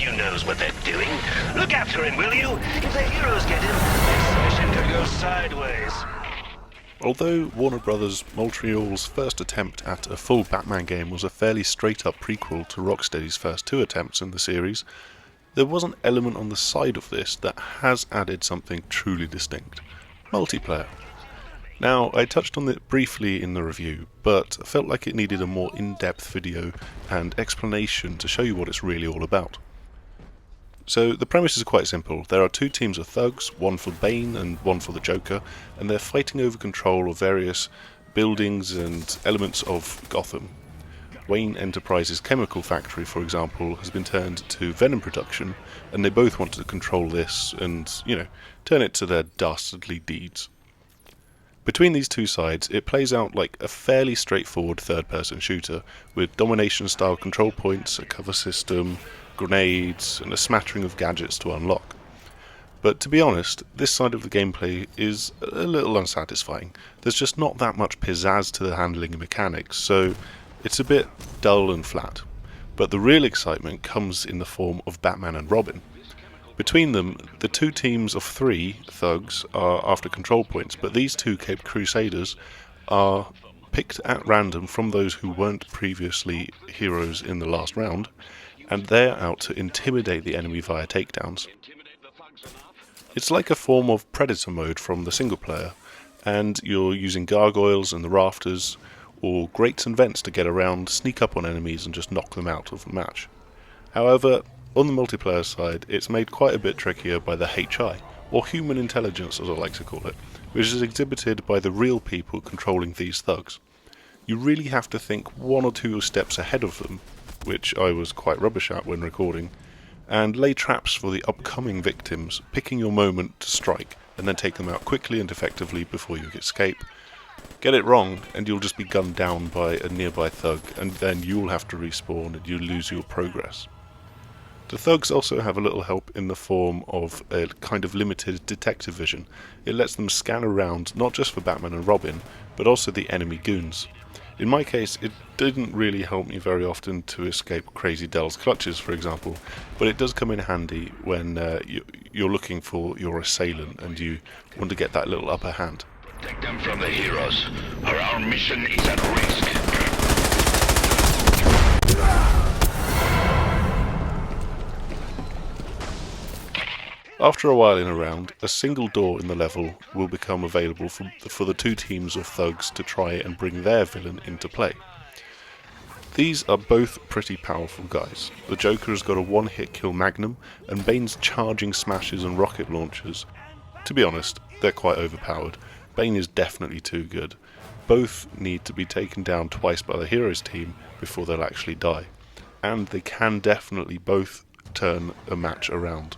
rescue knows what they're doing. Look after him, will you? If the heroes get him, this mission could go sideways. Although Warner Bros. Montreal's first attempt at a full Batman game was a fairly straight-up prequel to Rocksteady's first two attempts in the series, there was an element on the side of this that has added something truly distinct: multiplayer. Now, I touched on it briefly in the review, but I felt like it needed a more in-depth video and explanation to show you what it's really all about. So the premise is quite simple. There are two teams of thugs, one for Bane and one for the Joker, and they're fighting over control of various buildings and elements of Gotham. Wayne Enterprises' chemical factory, for example, has been turned to venom production, and they both want to control this and, turn it to their dastardly deeds. Between these two sides, it plays out like a fairly straightforward third-person shooter, with domination-style control points, a cover system, grenades, and a smattering of gadgets to unlock. But to be honest, this side of the gameplay is a little unsatisfying. There's just not that much pizzazz to the handling and mechanics, so it's a bit dull and flat. But the real excitement comes in the form of Batman and Robin. Between them, the two teams of three thugs are after control points, but these two Cape Crusaders are picked at random from those who weren't previously heroes in the last round, and they're out to intimidate the enemy via takedowns. It's like a form of Predator mode from the single player, and you're using gargoyles and the rafters, or grates and vents to get around, sneak up on enemies and just knock them out of the match. However, on the multiplayer side, it's made quite a bit trickier by the HI, or human intelligence as I like to call it, which is exhibited by the real people controlling these thugs. You really have to think one or two steps ahead of them, which I was quite rubbish at when recording, and lay traps for the upcoming victims, picking your moment to strike, and then take them out quickly and effectively before you escape. Get it wrong, and you'll just be gunned down by a nearby thug, and then you'll have to respawn and you lose your progress. The thugs also have a little help in the form of a kind of limited detective vision. It lets them scan around not just for Batman and Robin, but also the enemy goons. In my case, it didn't really help me very often to escape Crazy Dell's clutches, for example, but it does come in handy when you're looking for your assailant and you want to get that little upper hand. Protect them from the heroes, or our mission is at risk. After a while in a round, a single door in the level will become available for the two teams of thugs to try and bring their villain into play. These are both pretty powerful guys. The Joker has got a one-hit kill magnum, and Bane's charging smashes and rocket launchers. To be honest, they're quite overpowered. Bane is definitely too good. Both need to be taken down twice by the hero's team before they'll actually die. And they can definitely both turn a match around.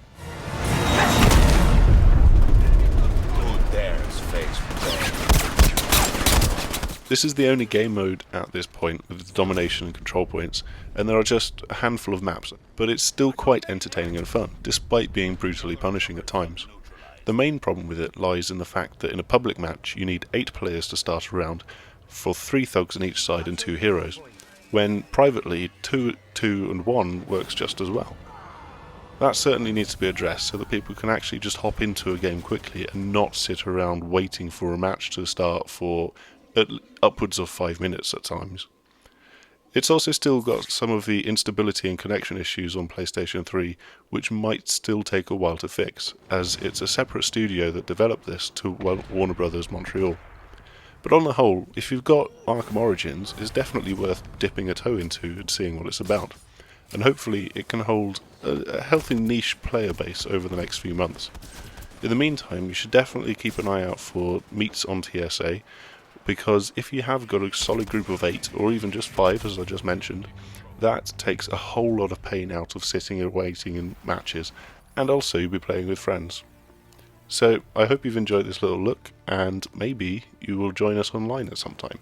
This is the only game mode at this point with the domination and control points, and there are just a handful of maps, but it's still quite entertaining and fun, despite being brutally punishing at times. The main problem with it lies in the fact that in a public match you need 8 players to start a round, for 3 thugs on each side and 2 heroes, when privately 2 and 1 works just as well. That certainly needs to be addressed so that people can actually just hop into a game quickly and not sit around waiting for a match to start for upwards of 5 minutes at times. It's also still got some of the instability and connection issues on PlayStation 3, which might still take a while to fix, as it's a separate studio that developed this to Warner Bros. Montreal. But on the whole, if you've got Arkham Origins, it's definitely worth dipping a toe into and seeing what it's about. And hopefully it can hold a healthy niche player base over the next few months. In the meantime, you should definitely keep an eye out for meets on TSA, because if you have got a solid group of 8, or even just 5 as I just mentioned, that takes a whole lot of pain out of sitting and waiting in matches, and also you'll be playing with friends. So I hope you've enjoyed this little look, and maybe you will join us online at some time.